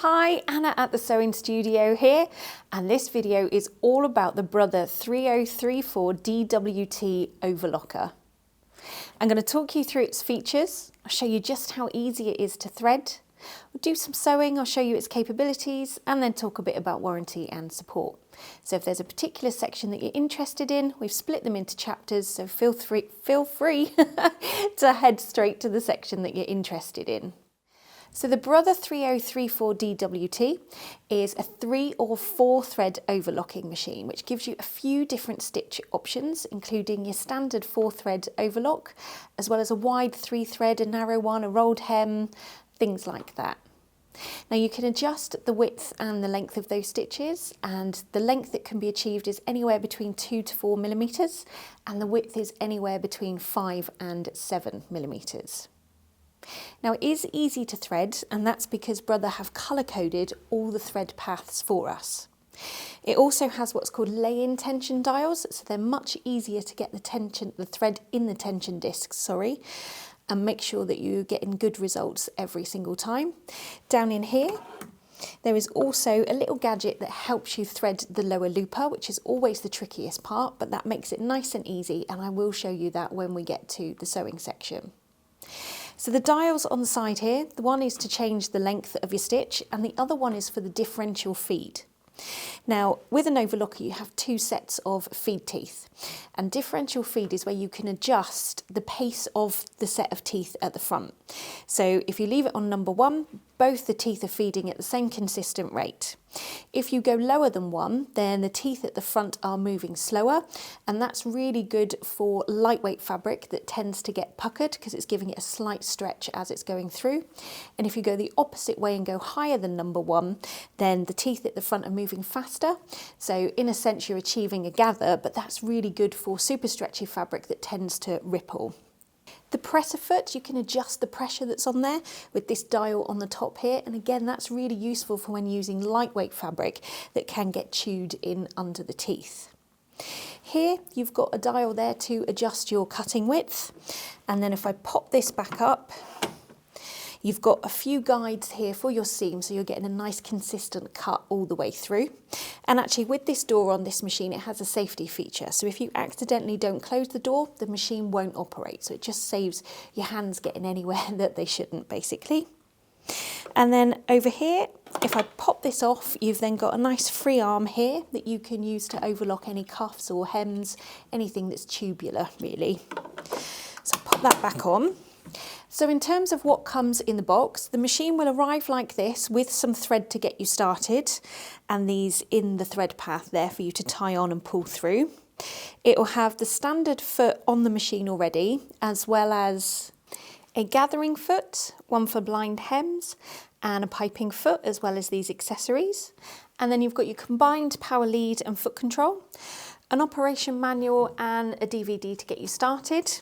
Hi, Anna at the Sewing Studio here, and this video is all about the Brother 3034 DWT Overlocker. I'm going to talk you through its features, I'll show you just how easy it is to thread, we'll do some sewing, I'll show you its capabilities, and then talk a bit about warranty and support. So if there's a particular section that you're interested in, we've split them into chapters, so feel free to head straight to the section that you're interested in. So the Brother 3034 DWT is a 3 or 4 thread overlocking machine, which gives you a few different stitch options, including your standard 4 thread overlock, as well as a wide 3 thread, a narrow one, a rolled hem, things like that. Now you can adjust the width and the length of those stitches, and the length that can be achieved is anywhere between 2 to 4 millimeters, and the width is anywhere between 5 and 7 millimeters. Now it is easy to thread, and that's because Brother have colour coded all the thread paths for us. It also has what's called lay-in tension dials, so they're much easier to get the thread in the tension discs, and make sure that you're getting good results every single time. Down in here, there is also a little gadget that helps you thread the lower looper, which is always the trickiest part, but that makes it nice and easy, and I will show you that when we get to the sewing section. So the dials on the side here, the one is to change the length of your stitch, and the other one is for the differential feed. Now, with an overlocker, you have 2 sets of feed teeth, and differential feed is where you can adjust the pace of the set of teeth at the front. So if you leave it on number 1, both the teeth are feeding at the same consistent rate. If you go lower than 1, then the teeth at the front are moving slower, and that's really good for lightweight fabric that tends to get puckered because it's giving it a slight stretch as it's going through. And if you go the opposite way and go higher than number 1, then the teeth at the front are moving faster. So in a sense, you're achieving a gather, but that's really good for super stretchy fabric that tends to ripple. The presser foot, you can adjust the pressure that's on there with this dial on the top here, and again that's really useful for when using lightweight fabric that can get chewed in under the teeth. Here you've got a dial there to adjust your cutting width, and then if I pop this back up, you've got a few guides here for your seam, so you're getting a nice consistent cut all the way through. And actually with this door on this machine, it has a safety feature. So if you accidentally don't close the door, the machine won't operate. So it just saves your hands getting anywhere that they shouldn't, basically. And then over here, if I pop this off, you've then got a nice free arm here that you can use to overlock any cuffs or hems, anything that's tubular, really. So pop that back on. So in terms of what comes in the box, the machine will arrive like this with some thread to get you started, and these in the thread path there for you to tie on and pull through. It will have the standard foot on the machine already, as well as a gathering foot, one for blind hems, and a piping foot, as well as these accessories. And then you've got your combined power lead and foot control, an operation manual and a DVD to get you started.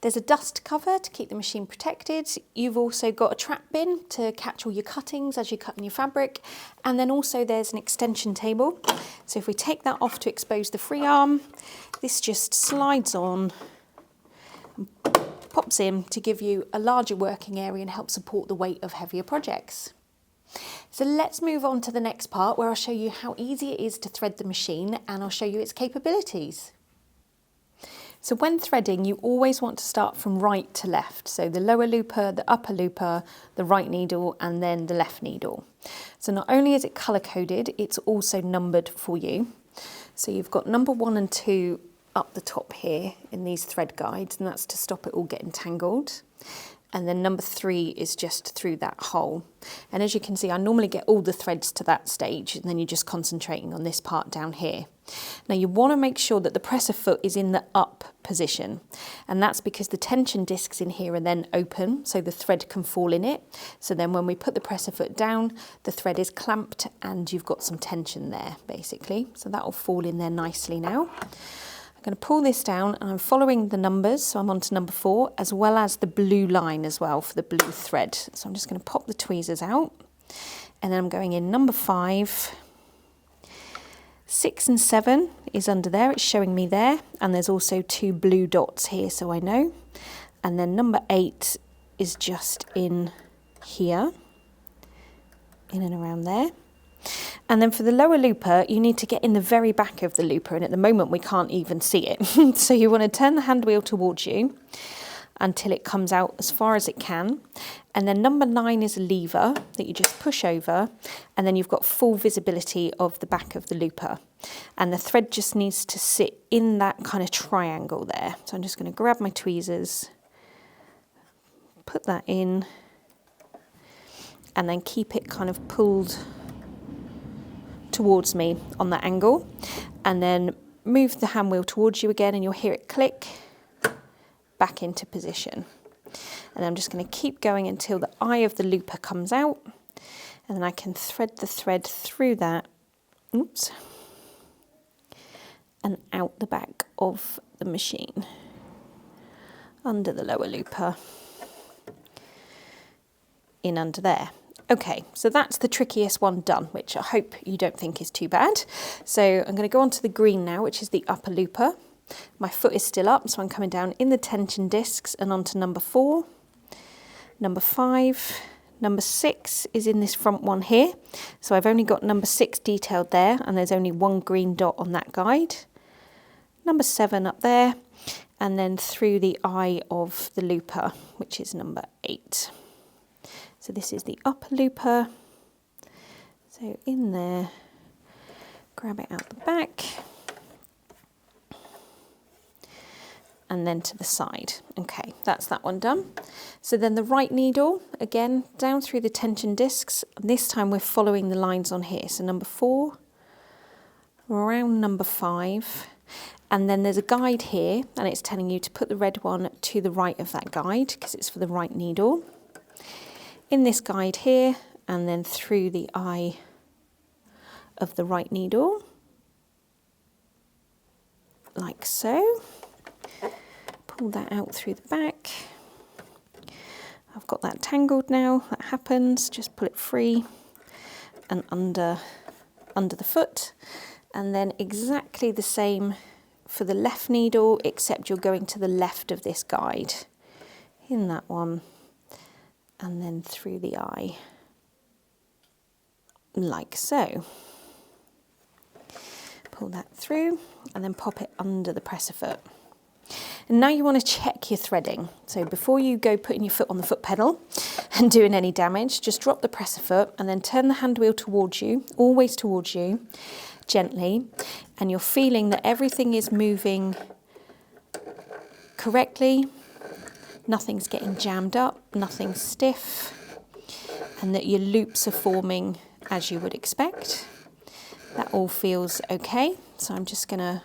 There's a dust cover to keep the machine protected. You've also got a trap bin to catch all your cuttings as you're cutting your fabric. And then also there's an extension table. So if we take that off to expose the free arm, this just slides on and pops in to give you a larger working area and help support the weight of heavier projects. So let's move on to the next part where I'll show you how easy it is to thread the machine, and I'll show you its capabilities. So when threading, you always want to start from right to left. So the lower looper, the upper looper, the right needle, and then the left needle. So not only is it colour coded, it's also numbered for you. So you've got number 1 and 2 up the top here in these thread guides, and that's to stop it all getting tangled. And then number 3 is just through that hole. And as you can see, I normally get all the threads to that stage, and then you're just concentrating on this part down here. Now you want to make sure that the presser foot is in the up position, and that's because the tension discs in here are then open, so the thread can fall in it. So then when we put the presser foot down, the thread is clamped and you've got some tension there, basically. So that will fall in there nicely now. I'm going to pull this down, and I'm following the numbers, so I'm on to number 4, as well as the blue line as well for the blue thread. So I'm just going to pop the tweezers out, and then I'm going in number 5. 6 and 7 is under there, it's showing me there, and there's also 2 blue dots here, so I know. And then number 8 is just in here. in and around there. And then for the lower looper, you need to get in the very back of the looper, and at the moment we can't even see it. So you want to turn the hand wheel towards you until it comes out as far as it can. And then number 9 is a lever that you just push over, and then you've got full visibility of the back of the looper. And the thread just needs to sit in that kind of triangle there. So I'm just going to grab my tweezers, put that in, and then keep it kind of pulled towards me on that angle, and then move the hand wheel towards you again, and you'll hear it click back into position. And I'm just going to keep going until the eye of the looper comes out, and then I can thread the thread through that, oops, and out the back of the machine under the lower looper, in under there. Okay, so that's the trickiest one done, which I hope you don't think is too bad. So I'm going to go on to the green now, which is the upper looper. My foot is still up, so I'm coming down in the tension discs and onto number 4, number 5, number 6 is in this front one here. So I've only got number 6 detailed there, and there's only one green dot on that guide. Number 7 up there, and then through the eye of the looper, which is number 8. So this is the upper looper. So in there, grab it out the back, and then to the side. Okay, that's that one done. So then the right needle, again, down through the tension discs. And this time we're following the lines on here. So number 4, around number 5. And then there's a guide here, and it's telling you to put the red one to the right of that guide because it's for the right needle. In this guide here, and then through the eye of the right needle, like so. Pull that out through the back. I've got that tangled now, that happens, just pull it free and under the foot. And then exactly the same for the left needle, except you're going to the left of this guide, in that one, and then through the eye, like so. Pull that through and then pop it under the presser foot. And now you want to check your threading. So before you go putting your foot on the foot pedal and doing any damage, just drop the presser foot and then turn the hand wheel towards you, always towards you, gently, and you're feeling that everything is moving correctly. Nothing's getting jammed up, nothing's stiff, and that your loops are forming as you would expect. That all feels okay. So I'm just going to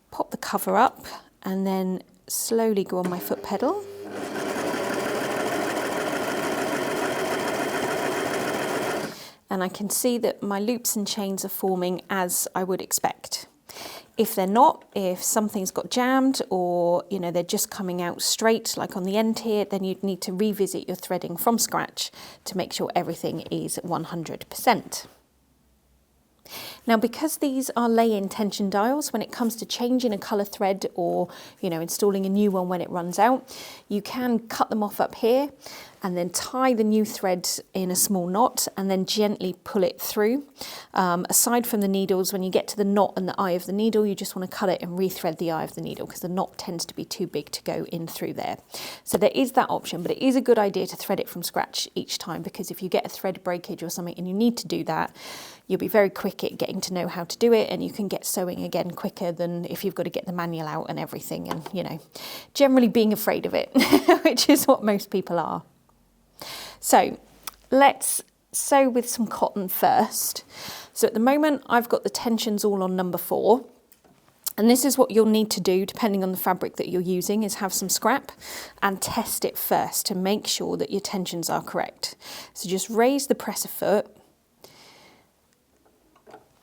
pop the cover up and then slowly go on my foot pedal. And I can see that my loops and chains are forming as I would expect. If they're not, if something's got jammed or, you know, they're just coming out straight like on the end here, then you'd need to revisit your threading from scratch to make sure everything is 100%. Now, because these are lay-in tension dials, when it comes to changing a colour thread or, you know, installing a new one when it runs out, you can cut them off up here and then tie the new thread in a small knot and then gently pull it through. Aside from the needles, when you get to the knot and the eye of the needle, you just want to cut it and rethread the eye of the needle because the knot tends to be too big to go in through there. So there is that option, but it is a good idea to thread it from scratch each time, because if you get a thread breakage or something and you need to do that, you'll be very quick at getting to know how to do it, and you can get sewing again quicker than if you've got to get the manual out and everything and, you know, generally being afraid of it, which is what most people are. So let's sew with some cotton first. So at the moment I've got the tensions all on number 4. And this is what you'll need to do depending on the fabric that you're using, is have some scrap and test it first to make sure that your tensions are correct. So just raise the presser foot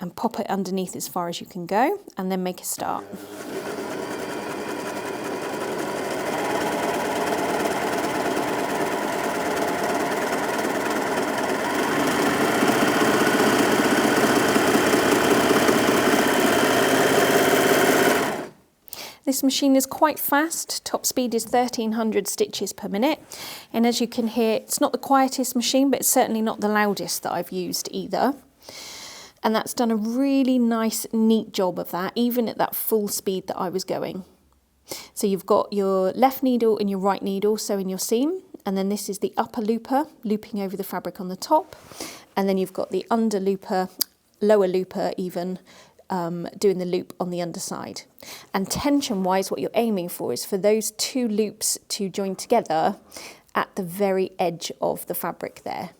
and pop it underneath as far as you can go, and then make a start. This This machine is quite fast. Top speed is 1300 stitches per minute. And as you can hear, it's not the quietest machine, but it's certainly not the loudest that I've used either. And that's done a really nice, neat job of that, even at that full speed that I was going. So you've got your left needle and your right needle sewing your seam, and then this is the upper looper looping over the fabric on the top, and then you've got the under looper, lower looper even, doing the loop on the underside. And tension wise, what you're aiming for is for those two loops to join together at the very edge of the fabric there.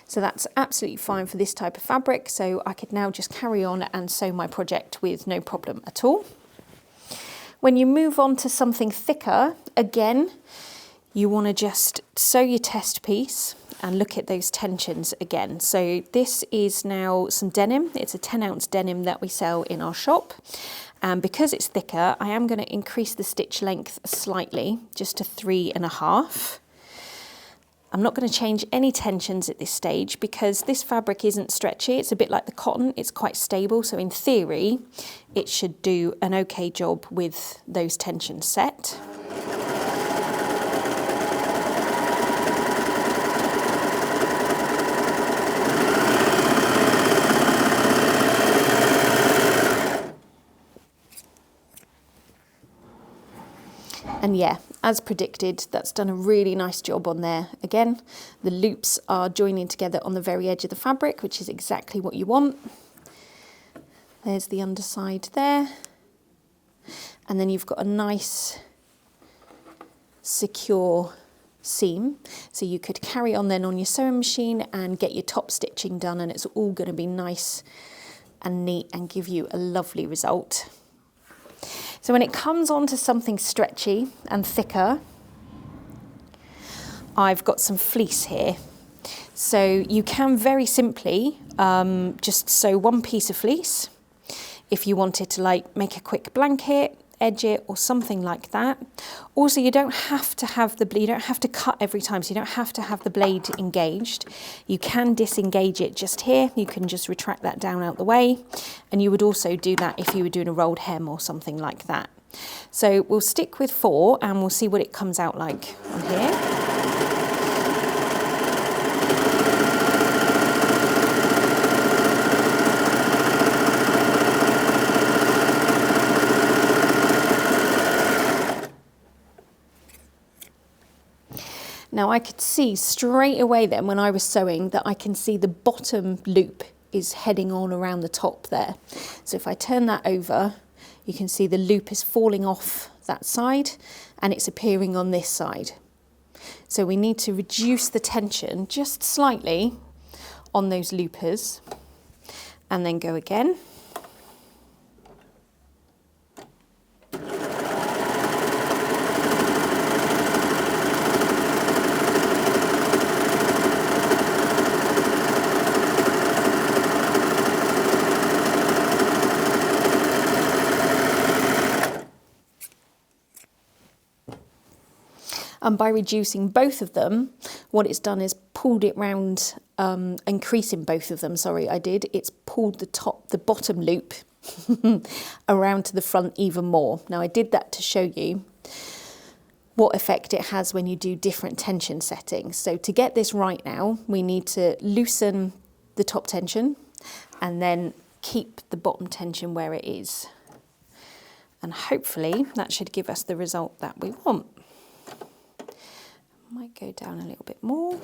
So that's absolutely fine for this type of fabric, so I could now just carry on and sew my project with no problem at all. When you move on to something thicker, again, you want to just sew your test piece and look at those tensions again. So this is now some denim. It's a 10-ounce denim that we sell in our shop. And because it's thicker, I am going to increase the stitch length slightly, just to 3.5. I'm not going to change any tensions at this stage because this fabric isn't stretchy. It's a bit like the cotton. It's quite stable. So in theory, it should do an okay job with those tensions set. And yeah, as predicted, that's done a really nice job on there. Again, the loops are joining together on the very edge of the fabric, which is exactly what you want. There's the underside there. And then you've got a nice, secure seam. So you could carry on then on your sewing machine and get your top stitching done, and it's all going to be nice and neat and give you a lovely result. So when it comes on to something stretchy and thicker, I've got some fleece here. So you can very simply just sew one piece of fleece. If you wanted to like make a quick blanket, edge it or something like that. Also, you don't have to have you don't have to cut every time, so you don't have to have the blade engaged. You can disengage it just here. You can just retract that down out the way, and you would also do that if you were doing a rolled hem or something like that. So we'll stick with 4 and we'll see what it comes out like on here. Now I could see straight away then when I was sewing that I can see the bottom loop is heading on around the top there. So if I turn that over, you can see the loop is falling off that side and it's appearing on this side. So we need to reduce the tension just slightly on those loopers and then go again. And by reducing both of them, what it's done is pulled it round, increasing both of them, it's pulled the bottom loop around to the front even more. Now I did that to show you what effect it has when you do different tension settings. So to get this right now, we need to loosen the top tension and then keep the bottom tension where it is. And hopefully that should give us the result that we want. Might go down a little bit more.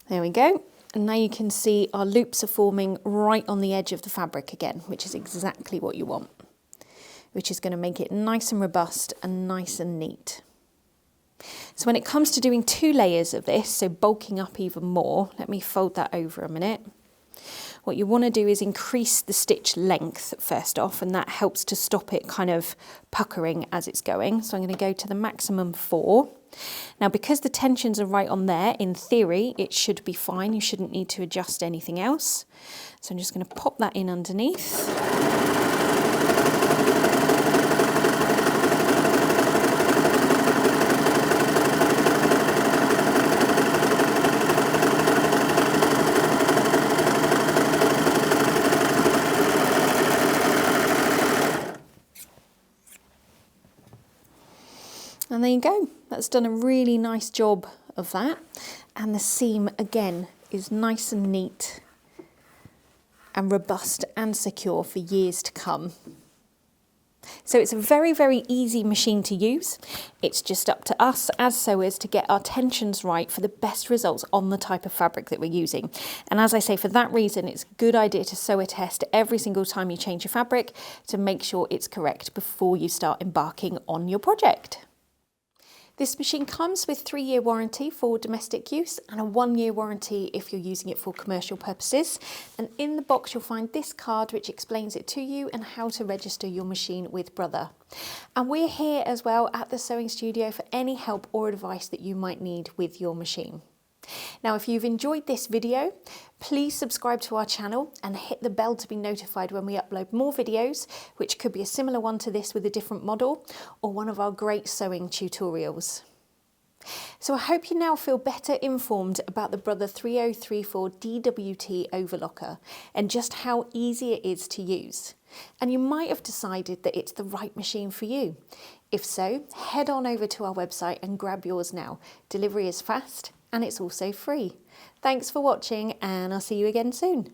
There we go. And now you can see our loops are forming right on the edge of the fabric again, which is exactly what you want, which is going to make it nice and robust and nice and neat. So when it comes to doing 2 layers of this, so bulking up even more, let me fold that over a minute. What you want to do is increase the stitch length first off, and that helps to stop it kind of puckering as it's going. So I'm going to go to the maximum 4. Now, because the tensions are right on there, in theory, it should be fine. You shouldn't need to adjust anything else. So I'm just going to pop that in underneath. And there you go, that's done a really nice job of that. And the seam again is nice and neat and robust and secure for years to come. So it's a very, very easy machine to use. It's just up to us as sewers to get our tensions right for the best results on the type of fabric that we're using. And as I say, for that reason, it's a good idea to sew a test every single time you change your fabric to make sure it's correct before you start embarking on your project. This machine comes with 3-year warranty for domestic use and a 1-year warranty if you're using it for commercial purposes. And in the box you'll find this card which explains it to you and how to register your machine with Brother. And we're here as well at the sewing studio for any help or advice that you might need with your machine. Now, if you've enjoyed this video, please subscribe to our channel and hit the bell to be notified when we upload more videos, which could be a similar one to this with a different model or one of our great sewing tutorials. So I hope you now feel better informed about the Brother 3034 DWT Overlocker and just how easy it is to use. And you might have decided that it's the right machine for you. If so, head on over to our website and grab yours now. Delivery is fast and it's also free. Thanks for watching, and I'll see you again soon.